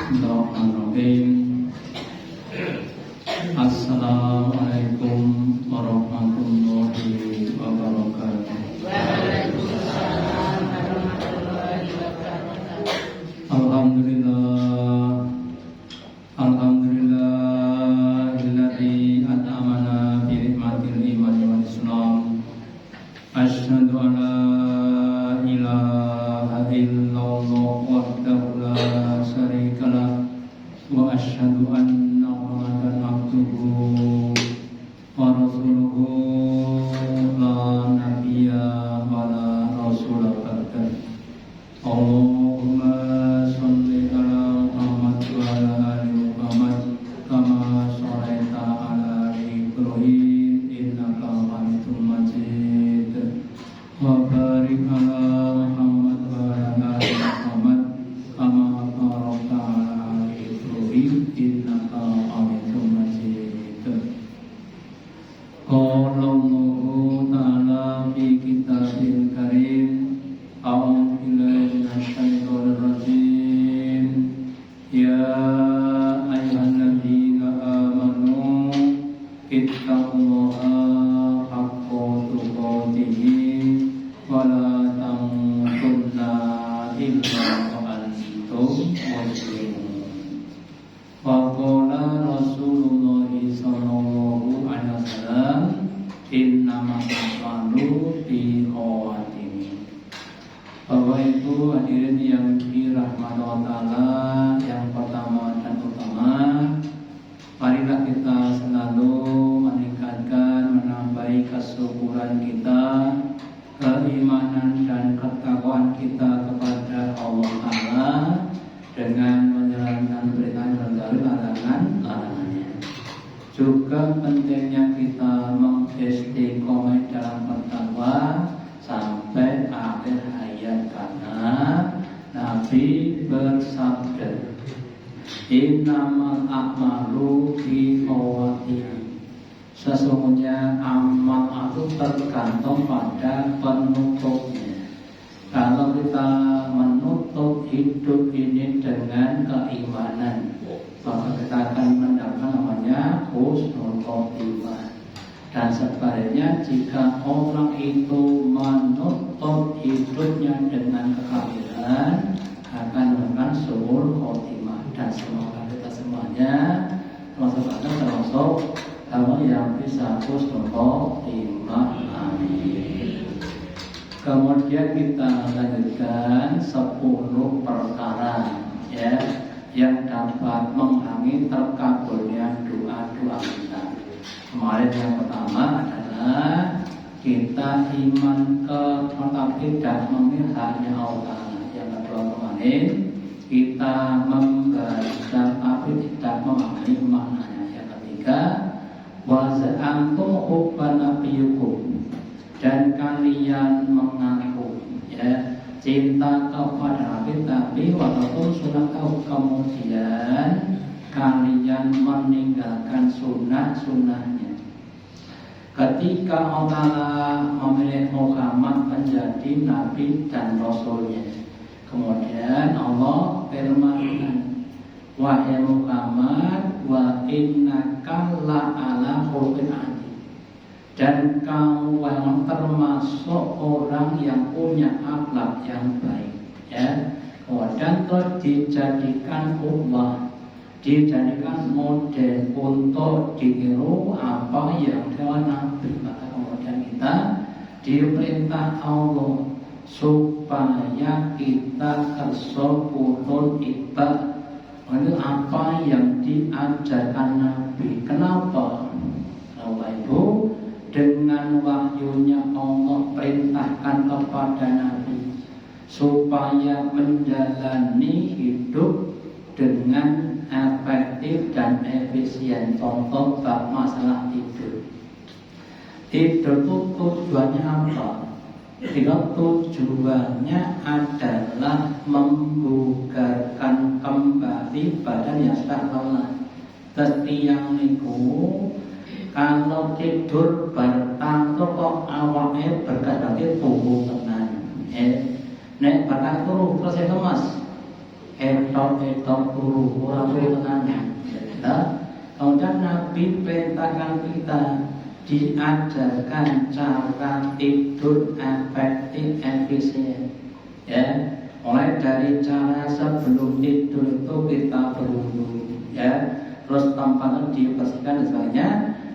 Bismillahirrahmanirrahim. Assalamualaikum warahmatullahi wabarakatuh. Waalaikumsalam warahmatullahi wabarakatuh. Alhamdulillah, alhamdulillahilladzi an'amana bi ni'matil iman wal islam. Asyhadu an la ilaha illallah wahdahu la syarika lah wa asyhadu anna Muhammadan abduhu wa rasuluhu la nabiyya wa la rasula ba'da. Allahumma sholli ala Muhammad wa ala ali Muhammad kama shallaita ala ali Ibrahim innaka Hamidum Majid. Wa barik ala Muhammad wa ala ali Muhammad kama barakta ala ali Ibrahim innaka Hamidum Majid. Qala Allahu ta'ala fi kitabil karim. A'udzu billahi minasyaitonir rajim. Ya ayyuhalladzina amanu ittaqullaha haqqa tuqatih wa la tamutunna illa wa antum muslimun. Wa qala Rasulullah sallallahu alaihi wasallam innamal a'malu bikhawatimin. Bapak Ibu hadirin yang dirahmati Allah, yang pertama dan utama, marilah kita selalu meningkatkan, menambahi kesyukuran kita, keimanan dan ketakwaan kita kepada Allah Ta'ala dengan menjalankan perintah dan larangan-larangannya. Juga pentingnya kita mengistiqomah dalam bertakwa sampai akhir hayat, karena Nabi bersabda, innamal a'malu bikhawatimin. Sesungguhnya amal itu tergantung pada penutupnya. Kalau kita menutup hidup ini dengan keimanan, maka kita akan mendapatkan namanya husnul khotimah. Dan sebaliknya, jika orang itu menutup hidupnya dengan kekafiran, akan mendapatkan su'ul khotimah. Dan semoga kita semuanya termasuk kamu yang bisa husnul khotimah. Amin. Kemudian kita lanjutkan 10 perkara ya yang dapat menghalangi terkabulnya doa-doa kita. Kemarin yang pertama adalah kita iman tetapi tidak memihaknya Allah. Yang kedua kemarin kita membaca tapi tidak memahami maknanya. Yang ketiga waza'antum hubban nabiyukum, dan kalian mengaku ya cinta kepada Nabi, tapi walaupun sunatau kemudian kalian meninggalkan sunnahnya. Ketika Allah memilih Muhammad menjadi Nabi dan Rasulnya, kemudian Allah firmankan, wahai Muhammad, wa innaka la'ala khuluqin adzim, dan kamu termasuk orang yang punya akhlak yang baik ya. Kemudian dijadikan ubah, dijadikan model untuk ditiru apa yang dilakukan Nabi. Maka kemudian kita diperintah Allah supaya kita tersebut ibadah untuk apa yang diajarkan Nabi. Kenapa? Bapak Ibu, dengan wahyunya Allah perintahkan kepada Nabi supaya menjalani hidup dengan efektif dan efisien. Contoh bab masalah tidur. Tidur itu tujuannya apa? Tujuannya adalah membugarkan kembali badan yang sudah lelah. Setiang niku kalau tidur bertantur kok awalnya berkadang tubuh tenang. Nek bertantur terus lemas. etok turu ora turu tenan. Kemudian Nabi perintahkan kita diajarkan cara tidur efektif efisien. Ya, mulai dari cara sebelum tidur itu kita berwudu, ya, terus tempatnya dibersihkan dan sebagainya,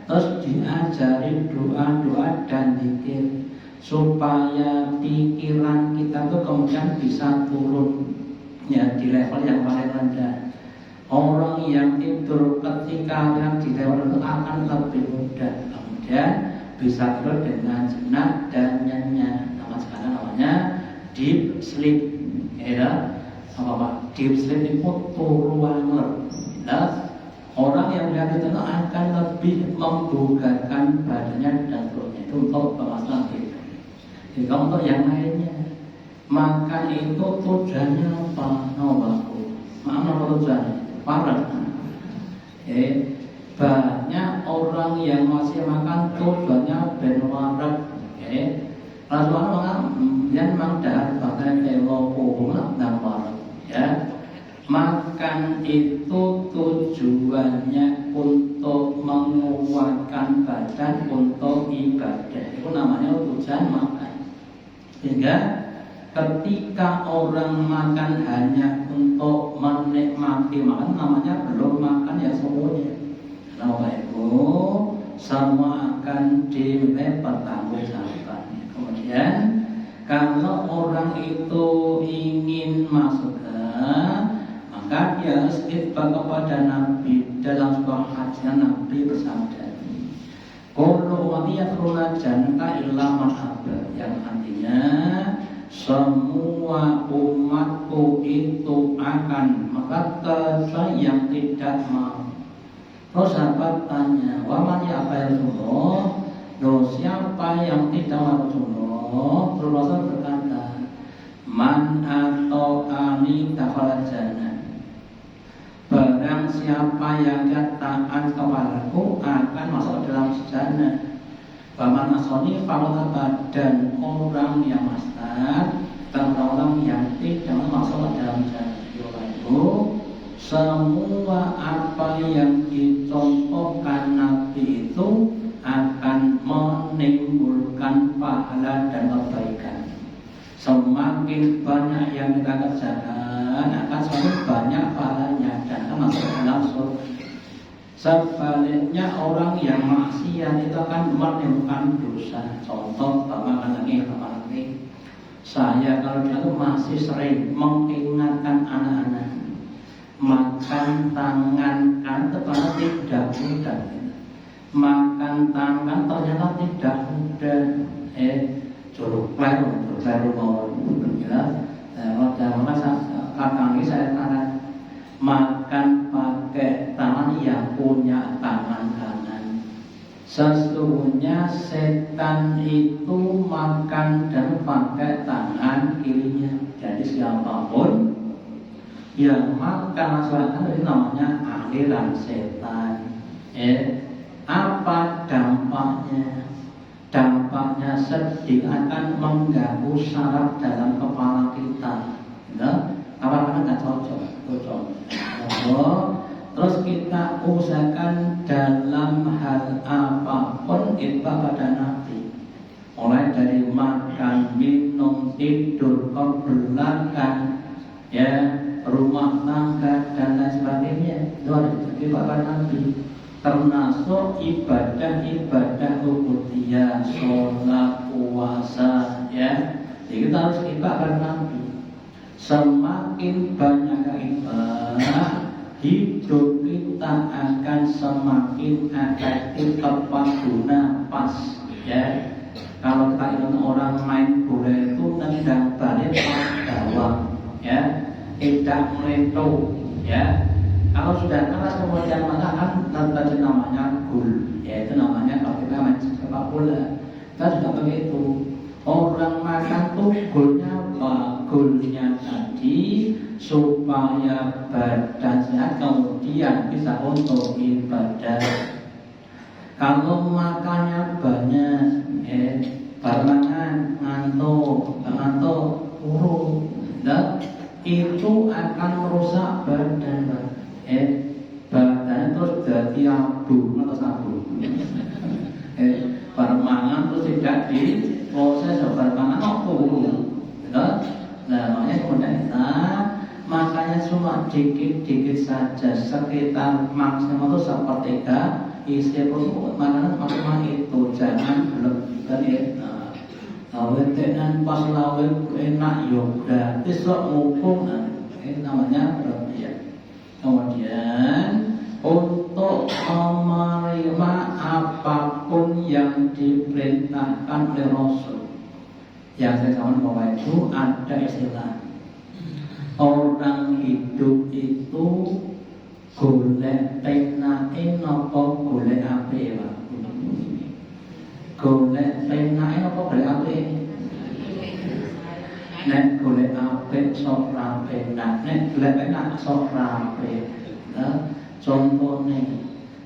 terus diajari doa-doa dan zikir supaya pikiran kita tuh kemudian bisa turun, ya, di level yang paling rendah. Orang yang tidur ketika yang di level itu akan lebih mudah, kemudian bisa tidur dengan jenak dan nyenyak. Sekarang namanya deep sleep, ya. Apa Pak? Deep sleep itu turu angler. Ya. Orang yang melihat itu akan lebih membugarkan badannya dan perutnya. Itu untuk masalah itu. Jika untuk yang lainnya, makan itu tujuannya apa? Apa tujuannya? Parah. Banyak orang yang masih makan tujuannya ben warak. Rasulullah yang mengdahar bahkan telopo dan warak. Ya. Makan itu tujuannya untuk menguatkan badan untuk ibadah. Itu namanya tujuan makan. Sehingga ketika orang makan hanya untuk menikmati makan, namanya belum makan ya semuanya. Nah, Ibu, semua akan diminta pertanggungjawaban. Kemudian kalau orang itu ingin masuk maka dia harus ibadah kepada Nabi. Dalam sebuah hadis Nabi bersabda, "Kullu ummati yadkhuluna jannata illa man aba," yang artinya semua umatku itu akan kecuali yang tidak mau. Terus sahabat tanya, "Waman ya apa Rasulullah?" Loh, siapa yang tidak mau Rasulullah? Rasul berkata, "Man atau ani dakhala jannah." Barang siapa yang taat kepadaku akan masuk dalam jannah. Baman asoni faqad dan orang yang masak dan orang yang tidak masuk dalam jannah. Itu semua apa yang dicontohkan Nabi itu akan menimbulkan pahala dan kebaikan. Semakin banyak yang kita kerjakan akan semakin banyak pahalanya dan akan masuk dalam surga. Sebaliknya orang yang maksiat itu akan menimbulkan dosa. Contoh, Bapak lagi. Saya kalau dia itu masih sering mengingatkan anak-anak makan tangan kan ternyata tidak mudah. Makan tangan ternyata tidak mudah. Curug baru mau ya. Waktu kakak ini saya tanya, makan pakai tangan yang punya tangan kanan. Sesungguhnya setan itu makan dan pakai tangan kirinya. Jadi siapapun yang makan selatan itu namanya aliran setan. Apa dampaknya? Dampaknya sedih akan mengganggu saraf dalam kepala kita. Apa-apa nggak cocok. Terus kita usahakan dalam hal apapun itu pada Nabi. Mulai dari makan, minum, tidur, kebelakang, ya, rumah tangga dan lain sebagainya. Itu harus jadi pada Nabi. Termasuk ibadah-ibadah ubudiyah, sholat, puasa, ya. Jadi kita harus ibadah Nabi. Semakin banyak ibadah, hidup kita akan semakin efektif, tepat guna, pas, ya. Kalau kita ingat orang main bola itu nendang balik pas gawang, ya, tidak meletup, ya. Kalau sudah keras kemudian mengatakan tadi namanya gol, yaitu namanya kalau kita main sepak bola, kita sudah begitu. Orang makan tuh golnya apa? Golnya tadi supaya badan sehat kemudian bisa untuk ibadah. Kalau makannya banyak, barengan ngantuk, urung, itu akan merusak badan. Badan terus jadi abu atau sabu. Permangan terus tidak diproses, permangan nah makanya kemudian makanya cuma dikit-dikit saja, sekitar maksimal itu sepertiga isi perut makanan maksimal itu, jangan berlebihan ya. Wetenan pas lawe enak yoga, besok mumpung ini namanya berlebihan. Kemudian untuk menerima apapun yang diperintahkan oleh Rasul, yang saya sampaikan bahwa itu ada istilah orang hidup itu golek penake napa golek apike, Pak? Golek penake napa golek apike? Nek golek apik sok ra penak, nek golek penak sok ra apik. Contone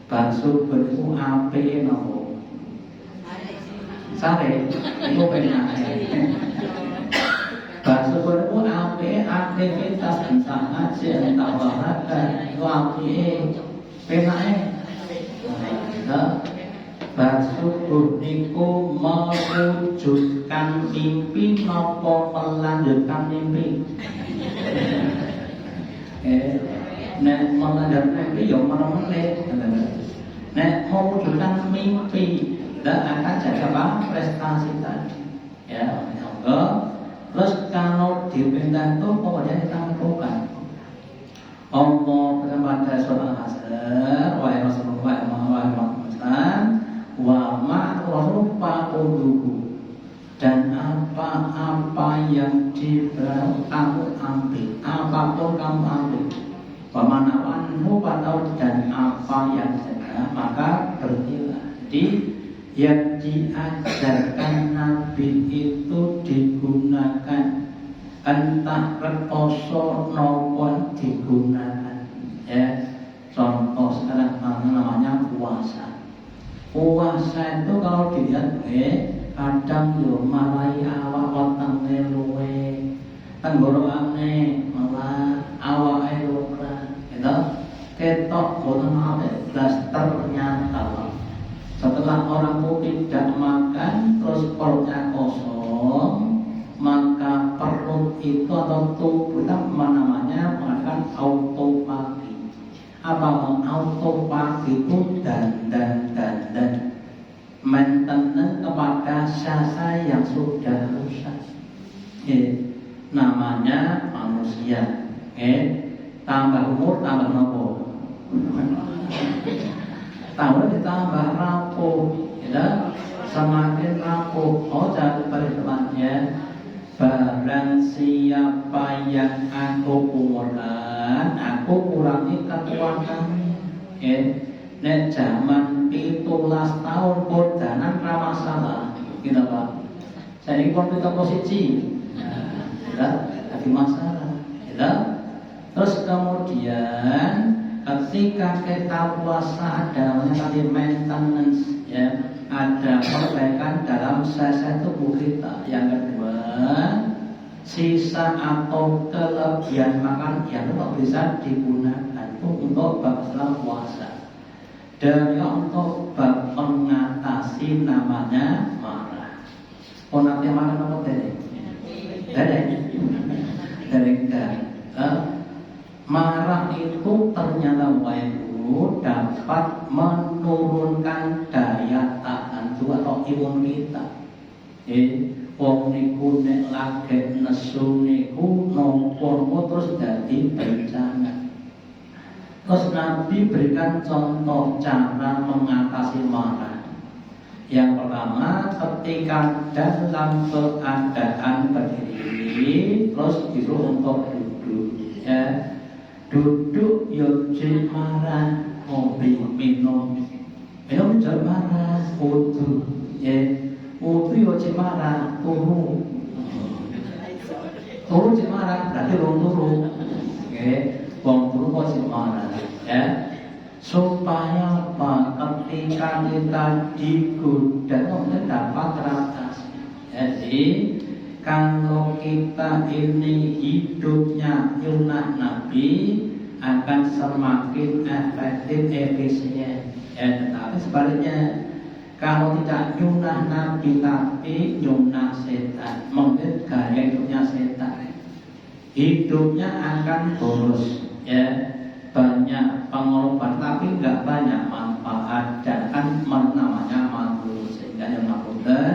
bakso berku apike napa? Sare, itu penake. Bakso berku apike aktivitas entah ngaji entah olahraga, itu apike penake. Basubuh niku mewujudkan mimpi nopo melanjutkan mimpi. Nek melanjutkan mimpi ya meneh. Nek mewujudkan mimpi dan akan jaga apa? Prestasi tadi. Ya, monggo. Terus kalau dipindah itu kemudian kita lakukan. Allah kepada surah Al-Hasr wa Rasulullah Muhammad wa ma'ruf fa'udhu, dan apa-apa yang kamu ambil, apapun kamu ambil, pemanawanmu patau, dan apa yang sedang maka berhentilah. Jadi yang diajarkan Nabi itu digunakan, entah rekoso maupun digunakan. Ya, contoh sekarang namanya puasa. Puasa itu kalau dilihat kadang yo malai awak wetenge luwe, tenggorokane malah awake luka. Gitu. Ketok boten apik blas ternyata. Setelah orang itu tidak makan terus perutnya kosong, maka perut itu atau tubuh kita namanya mengatakan autopagi. Apa autopagi itu dan maintenance kepada sasa yang sudah rusak. Namanya manusia. Tambah umur tambah nopo. Tambah ditambah rapuh, ya, semakin rapuh. Jangan berikutnya. Barang siapa yang aku kurang, aku kurangi kekuatan. Nek zaman 17 tahun kodanan ra masalah. Gitu Pak. Saya ini komputer posisi. Ada masalah. Gitu. Terus kemudian ketika kita puasa ada tadi maintenance, ya, ada perbaikan dalam sel tubuh kita. Yang kedua, sisa atau kelebihan makan yang tetap bisa digunakan untuk bab puasa. Dan untuk bab mengatasi namanya marah. Nanti marah apa tadi? Dari marah itu ternyata dapat menurunkan daya tahan tubuh atau imun kita. Wong niku nek lagi nesu niku nopo terus dadi bencana. Terus Nabi berikan contoh cara mengatasi marah. Yang pertama, ketika dalam keadaan berdiri, terus disuruh untuk duduk. Ya. Duduk yojil marah, minum jangan marah, wudu. Ya. Wudu yojil marah, turu jil marah, berarti wong turu. Wong turu kok jil marah. Ya. Supaya apa? Ketika kita digoda kita dapat teratasi. Jadi kalau kita ini hidupnya nyunah Nabi akan semakin efektif, efisien. Tetapi sebaliknya, kalau tidak nyunah Nabi tapi nyunah setan, mungkin gaya hidupnya setan, hidupnya akan boros, banyak pengorbanan tapi nggak banyak manfaat, dan kan namanya makhluk. Sehingga yang lakukan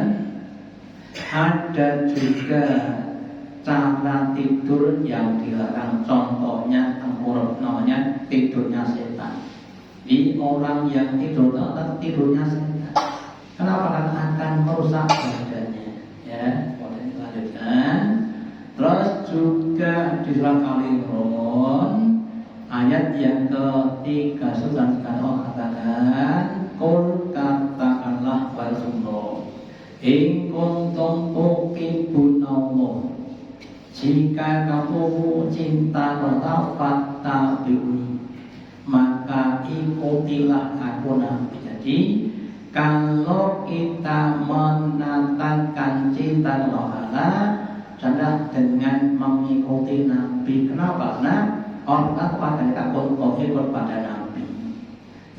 ada juga cara tidur yang dilarang. Contohnya tengkurap, namanya tidurnya setan. Di orang yang tidur tidurnya setan. Kenapa? Karena akan merusak badannya. Boleh dilanjutkan. Terus juga di surat Al-Imran ayat yang ketiga, surat Allah katakan, Qul katakanlah wahai Rasulullah, in kuntum tuhibbunallah, jika kamu cinta kepada fattabi'uni, maka ikutilah aku Nabi. Jadi kalau kita menatakan cinta kepada adalah dengan mengikuti Nabi. Kenapa? Karena orang kepada kita untuk ikut pada Nabi.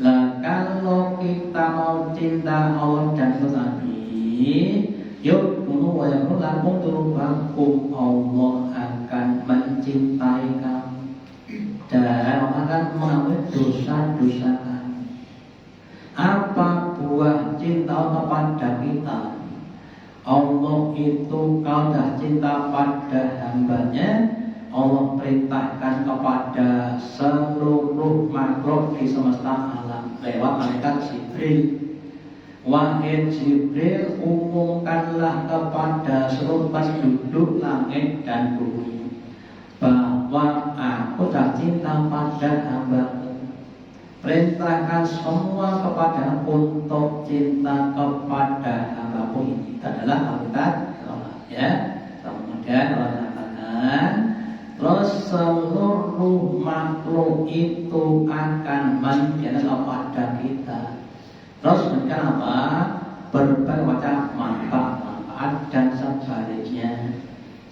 Lah kalau kita mau cinta Allah dan Nabi, yuk dulu wayang lakum turubakum, Allah akan mencintai kamu dan akan mengampuni dosa-dosa kamu. Apa buah cinta kepada kita? Allah itu kalau dah cinta pada hambanya, Allah perintahkan kepada seluruh makhluk di semesta alam lewat malaikat Jibril. Wahai Jibril, umumkanlah kepada seluruh penduduk langit dan bumi bahwa aku dah cinta pada hamba-Mu. Perintahkan semua kepada untuk cinta kepada hamba-Mu ini. Itu adalah hakikat Allah, Kemudian Allah katakan, terus seluruh makhluk itu akan menjadi kepada kita. Terus mereka apa? Berbagai macam manfaat dan sebaliknya.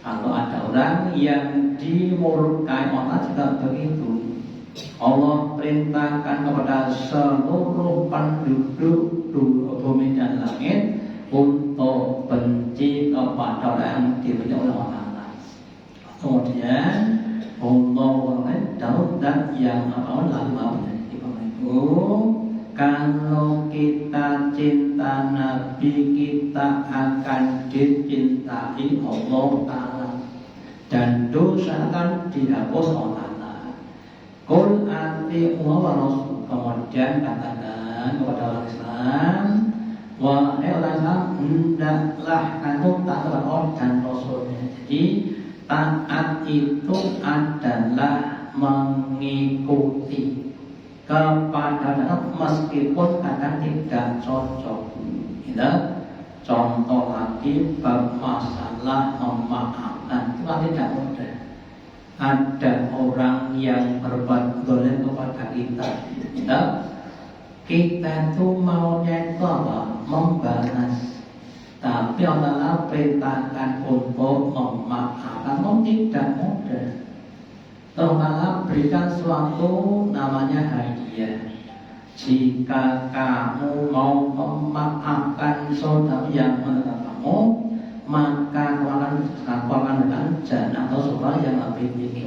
Kalau ada orang yang dimurkai Allah juga begitu. Allah perintahkan kepada seluruh penduduk bumi dan langit untuk benci kepada orang yang dibenci oleh Allah. Kemudian Allah dan yang itu, kalau kita cinta Nabi, kita akan dicintai Allah Ta'ala dan dosa akan dihapus Allah Ta'ala. Qul ati'u wa rasul. Kemudian katakan kepada orang Islam, wahai orang Islam, hendaklah kamu taat kepada Allah dan Rasulnya. Jadi taat itu adalah mengikuti kepada meskipun kadang tidak cocok. Contoh lagi bab masalah memaafkan, itu tidak mudah. Ada orang yang berbuat dolim kepada kita, kita itu maunya itu apa? Membalas. Tapi Allah perintahkan untuk memaafkan, tidak mudah. Allah berikan suatu namanya hadiah. Jika kamu mau memaafkan saudara yang menentang kamu, maka kamu akan dengan jannah atau surga yang lebih tinggi.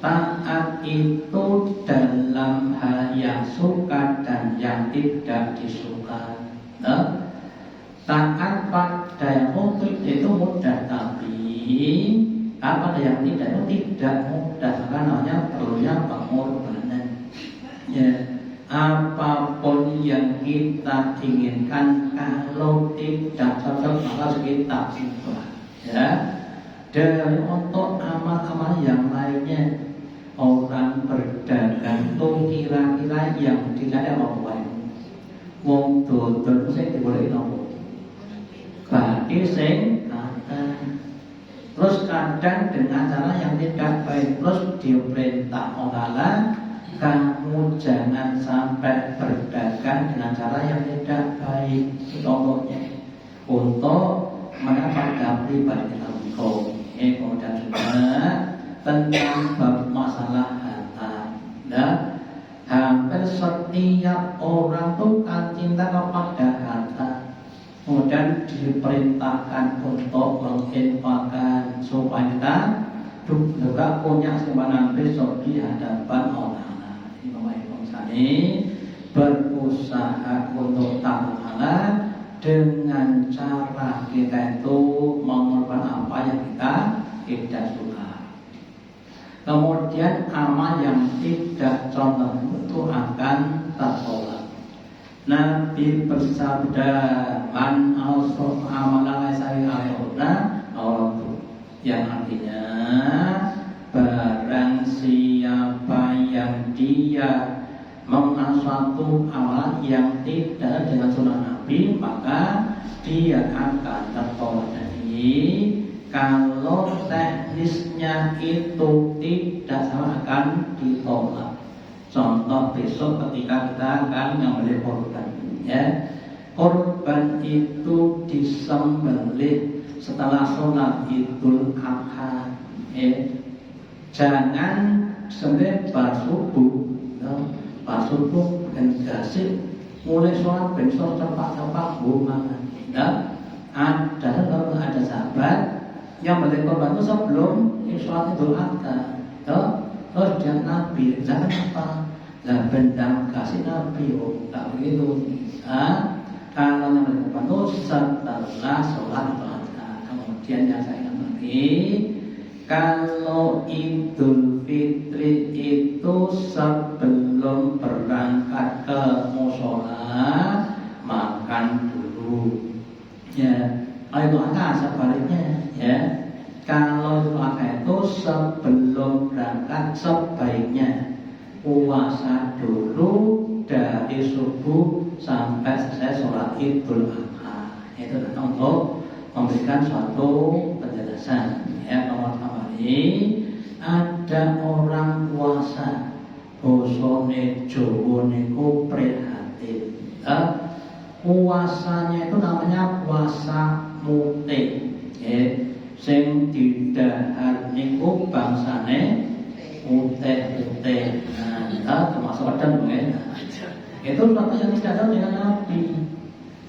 Taat itu dalam hal yang suka dan yang tidak disuka. Taat pada yang itu mudah, tapi apa yang tidak itu tidak mudah, karena namanya perlunya pengorbanan. Apapun yang kita inginkan, kalau tidak cocok maka kita ubah. Dan untuk amal-amal yang lainnya, orang berdagang itu kira-kira yang tidak ada apa-apa. Wong dodol sing diboleh nopo? Berarti sing terus kadang dengan cara yang tidak baik, terus diperintah Allah, kamu jangan sampai berdagang dengan cara yang tidak baik. Contohnya untuk pada pribadi langsung. Kemudian juga tentang bab masalah harta. Dan hampir setiap orang tuh kan cinta kepada harta. Kemudian diperintahkan untuk menginfakkan supaya kita juga punya simpanan besok di hadapan Allah. Ini Bapak Ibu sekalian, berusaha untuk taat dengan cara kita itu mengorbankan apa yang kita tidak suka. Kemudian amal yang tidak contoh itu akan tertolak. Nabi bersabda, man ausrof amalan saya alaihi yang artinya barang siapa yang dia mengenal suatu amalan yang tidak dengan sunnah Nabi, maka dia akan tertolak. Jadi kalau teknisnya itu tidak sama akan ditolak. Contoh besok ketika kita akan membeli korban, ya, korban itu disembelih setelah sholat Idul Adha. Jangan sembelih pas subuh, ya. Pas subuh dan gasik mulai sholat besok cepat-cepat bunga. Ya, ada sahabat yang beli korban itu sebelum sholat Idul Adha. Ya, terus dia Nabi, jangan apa? Lah bendang kasih Nabi, tak begitu. Kalau yang beli korban itu setelah sholat Idul Adha. Kemudian yang saya ingat lagi, kalau Idul Fitri itu sebelum berangkat ke mushola makan dulu. Ya, kalau Idul Adha sebaliknya, ya. Kalau Idul Adha itu sebelum berangkat sebaiknya puasa dulu dari subuh sampai selesai sholat Idul Adha. Itu untuk memberikan suatu penjelasan. Ya, teman-teman, ada orang puasa bosone Jawa niku prihatin. Puasanya itu namanya puasa mute. Sing didahar niku bangsane mute-mute. Termasuk pedang ya. Itu suatu yang tidak ada dengan Nabi.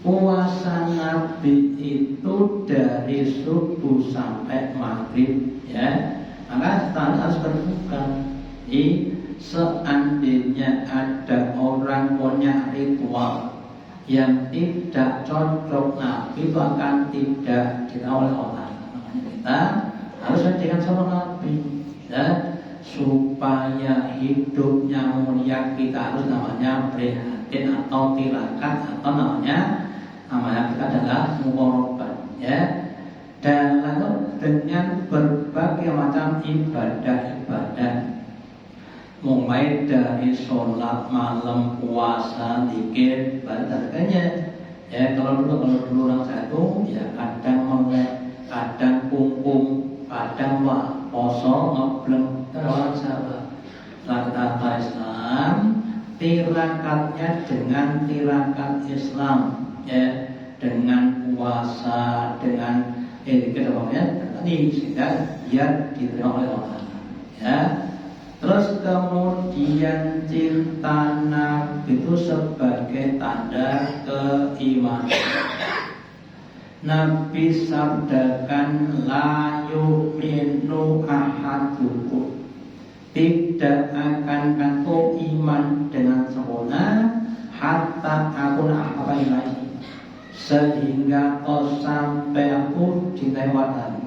Puasa Nabi itu dari subuh sampai maghrib, ya. Maka harus berbuka. Seandainya ada orang punya ritual yang tidak cocok, Nabi itu akan tidak ditahu oleh orang. Makanya kita harus dengan sama Nabi, ya, supaya hidupnya mulia. Kita harus namanya prihatin atau tirakat atau namanya kita adalah mukoroban, ya. Dan lalu dengan berbagai macam ibadah-ibadah, mulai dari sholat malam, puasa, zikir, badaknya. Ya, kalau dulu orang satu, ya kadang melek, kadang kungkung, kadang poso, ngebleng, orang sahabat. Kata Islam, tirakatnya dengan tirakat Islam, ya, dengan puasa, dengan ini sehingga dia diterima oleh Allah, ya. Terus kemudian cinta Nabi itu sebagai tanda keimanan. Nabi sabdakan, la yu'minu ahadukum, tidak akan kamu iman dengan sempurna hatta aku apa lagi, sehingga kau sampai aku dilewatkan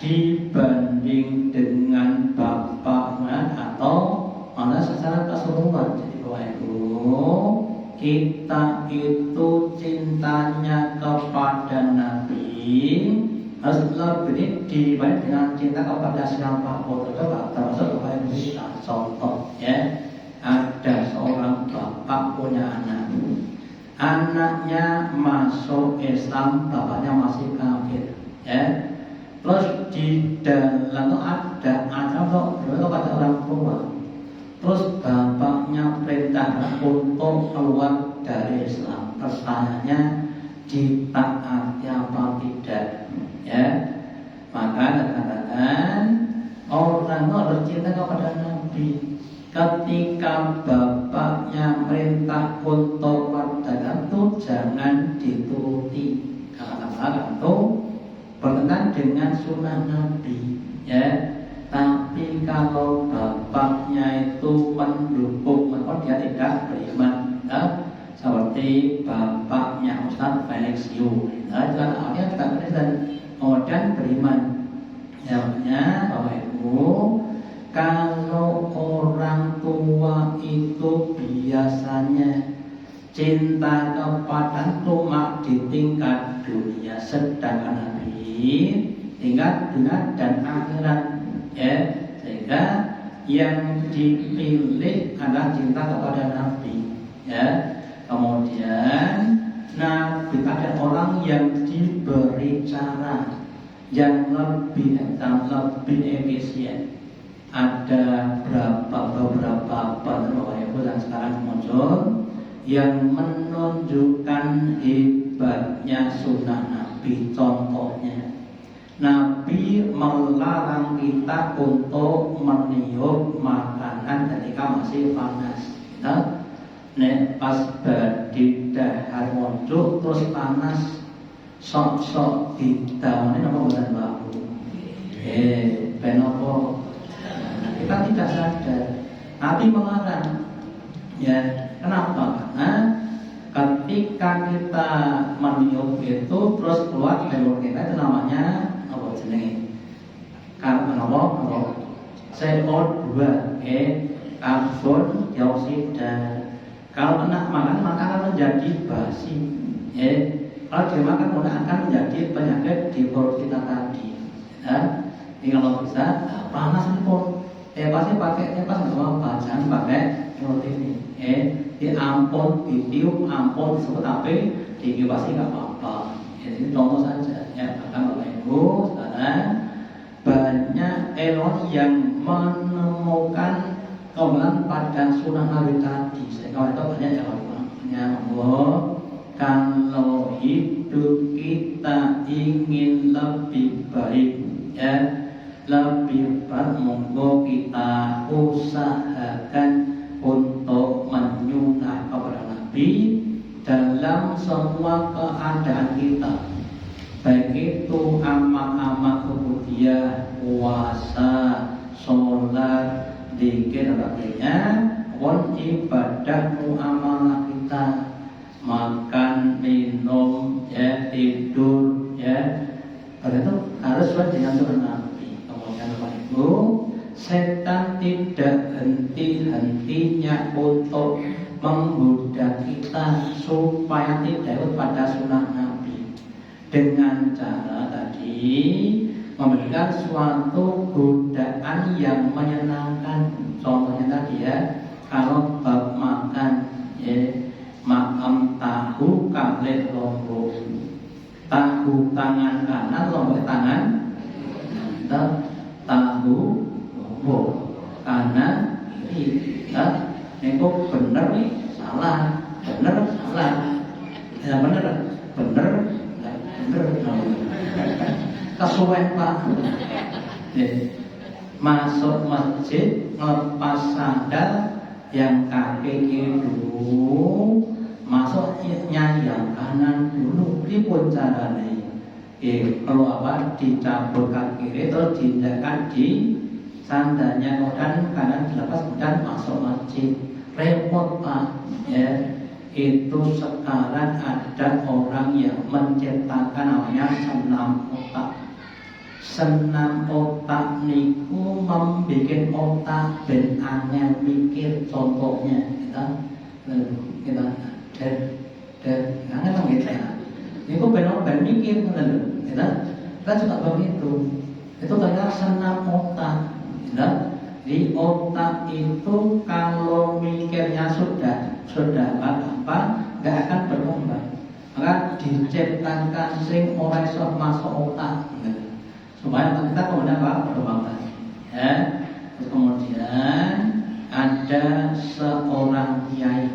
dibanding dengan bapaknya atau mana secara keseluruhan. Jadi Bapak Ibu, kita itu cintanya kepada Nabi harus lebih dibanding dengan cinta kepada siapapun. Termasuk Bapak Ibu kita contoh, ya, ada seorang bapak punya anak. Anaknya masuk Islam, bapaknya masih kafir, ya. Terus di dalam ada anak kepada orang tua. Terus bapaknya perintah untuk keluar dari Islam. Pertanyaannya, ditaati apa tidak? Maka dikatakan orang itu harus cinta kepada Nabi. Ketika bapaknya merintah untuk berdagang itu jangan dituruti. Karena itu bertentangan dengan sunnah Nabi, ya. Tapi kalau bapaknya itu mendukung, maka dia tidak beriman, ya. Seperti bapaknya Ustaz Felix Yu, ya, dan awalnya juga Kristen, kemudian beriman. Ya, Bapak Ibu, kalau orang tua itu biasanya cinta kepada cuma di tingkat dunia, sedangkan Nabi tingkat dunia dan akhirat, ya. Sehingga yang dipilih adalah cinta kepada Nabi, ya. Kemudian Nabi ada orang yang diberi cara yang lebih efisien. Ada beberapa Bapak Ibu yang sekarang muncul yang menunjukkan hebatnya sunnah Nabi. Contohnya, Nabi melarang kita untuk meniup makanan ketika masih panas. Nek pas badhe dahar muncul terus panas, sok-sok didawane napa mboten Pak? Benopo? Kita tidak sadar. Nabi melarang. Ya, kenapa? Karena ketika kita meniup itu terus keluar dari mulut kita itu namanya apa jenenge? Karbon CO2, karbon dioksida. Kalau kena makan maka akan menjadi basi. Kalau dimakan maka akan menjadi penyakit di perut kita tadi. Jadi kalau bisa panas pun pasti pakai pas nggak apa-apa, jangan pakai mulut ini. Di ampun ditiup, ampun disebut api, dikipasi nggak apa-apa. Ini contoh saja. Ya, bahkan Bapak Ibu sekarang banyak elon yang menemukan kebenaran pada sunnah Nabi tadi. Sehingga itu banyak yang kalau hidup kita ingin lebih baik, ya, lebih baik, monggo kita usahakan untuk menyunah kepada Nabi dalam semua keadaan kita, baik itu amal-amal kemudian puasa, sholat, zikir dan sebagainya, pun ibadah muamalah kita, makan, minum, ya, tidur, ya, itu harus sesuai dengan sunnah Nabi. Kemudian Bapak Ibu, setan tidak henti-hentinya untuk menggoda kita supaya tidak ikut pada sunnah Nabi dengan cara tadi memberikan suatu godaan yang menyenangkan. Contohnya tadi, ya, kalau bab makan, ya, makan tahu kalih lombok, tahu tangan kanan, lombok tangan tahu lombok kanan kiri. Itu bener nih, salah, bener salah, ya bener kesuwen Pak. Masuk masjid ngelepas sandal yang kaki kiri dulu, masuknya yang kanan dulu. Pripun carane? Kalau apa dicabut kaki kiri terus diindahkan di sandalnya, kemudian kanan dilepas, kemudian masuk masjid. Repot Pak, ya. Itu sekarang ada orang yang menciptakan namanya senam otak. Senam otak niku membuat otak ben angel mikir. Contohnya kita angel gitu. Niku ben mikir kita juga begitu. Itu ternyata senam otak. Di otak itu kalau mikirnya sudah apa nggak akan berkembang. Maka diciptakan sing ora iso masuk otak, supaya kita kemudian berkembang. Ya. Terus kemudian ada seorang kiai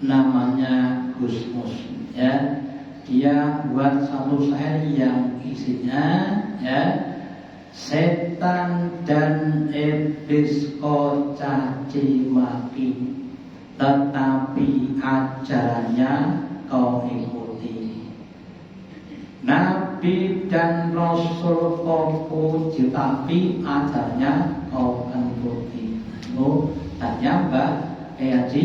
namanya Gus Mus, ya. Dia buat satu syair yang isinya, ya, setan dan iblis kau caci maki, tetapi ajarannya kau ikuti. Nabi dan Rasul kau puji, tapi ajarannya kau ikuti. Tanya Mbak Haji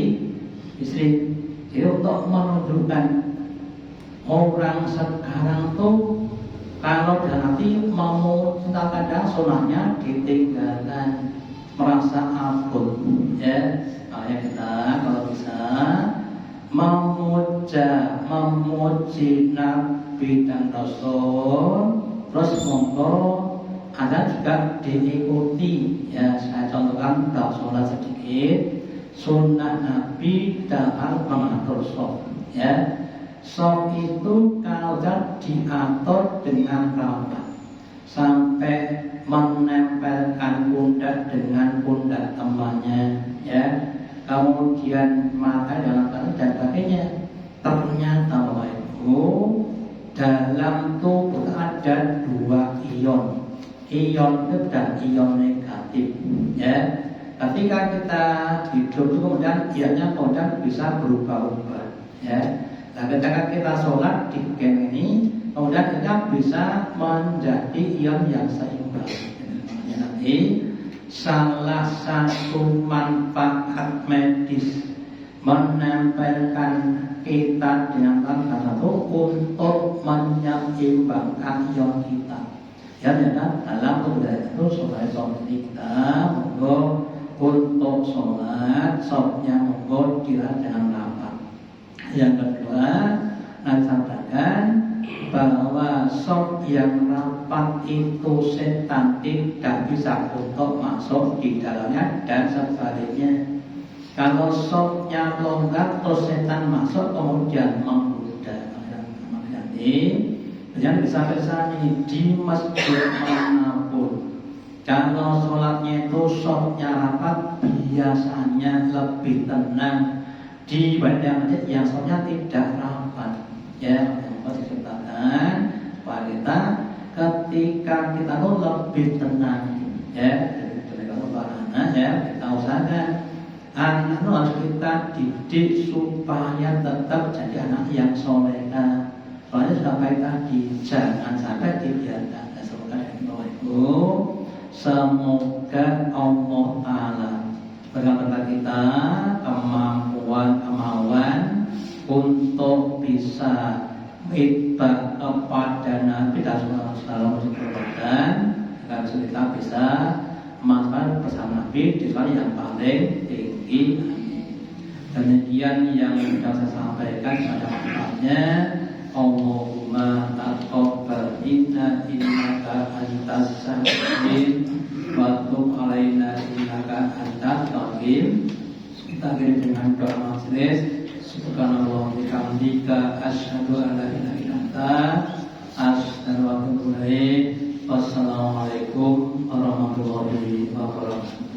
istri. Jadi untuk menunjukkan orang sekarang tuh kalau nanti mau cinta kadang sunahnya ditinggalkan, merasa abot ya. Makanya kita kalau bisa memuji Nabi dan Rasul, terus monggo ada juga diikuti ya. Saya contohkan dalam sholat sedikit sunnah Nabi dalam mengatur shaf ya. Shaf itu kalau diatur dengan rapat sampai menempelkan pundak dengan pundak temannya ya, kemudian mata dalam tangan dan sebagainya. Ternyata Bapak Ibu, dalam tubuh ada dua ion positif dan ion negatif ya. Ketika kita hidup itu kemudian ionnya kemudian bisa berubah-ubah ya. Nah, ketika kita sholat di gen ini, kemudian kita bisa menjadi ion yang seimbang. Nanti salah satu manfaat medis menempelkan kita dengan tangan itu untuk menyeimbangkan ion kita. Ya, dalam kebudayaan itu sholat kita monggo untuk sholat shofnya monggo dilihat dengan rapat. Yang kedua, saya sampaikan bahwa shof yang rapat itu setan tidak bisa untuk masuk di dalamnya dan sebaliknya. Kalau shofnya longgar terus setan masuk kemudian menggoda. Jangan bisa nih di masjid manapun, kalau sholatnya itu shofnya rapat biasanya lebih tenang dibanding masjid yang shofnya tidak rapat ya. Yang diceritakan wanita ketika kita tuh lebih tenang ya. Jadi kalau anak ya kita usahakan anak itu harus kita didik supaya tetap jadi anak yang soleha. Soalnya sudah baik tadi, jangan sampai dibiarkan. Semoga Allah Ta'ala berikan kita kemauan untuk bisa ibadah kepada Nabi dan Rasulullah agar kita bisa masuk bersama Nabi di sana yang paling tinggi. Demikian yang sudah saya sampaikan pada manfaatnya. Allahumma taqabbal minna innaka antas sami'ul wa tub alaina innaka antat taqim. Kita akhiri dengan doa majelis. Subhanallah wa bihamdika asyhadu an la ilaha illa anta astaghfiruka wa atubu ilaik. Wassalamualaikum warahmatullahi wabarakatuh.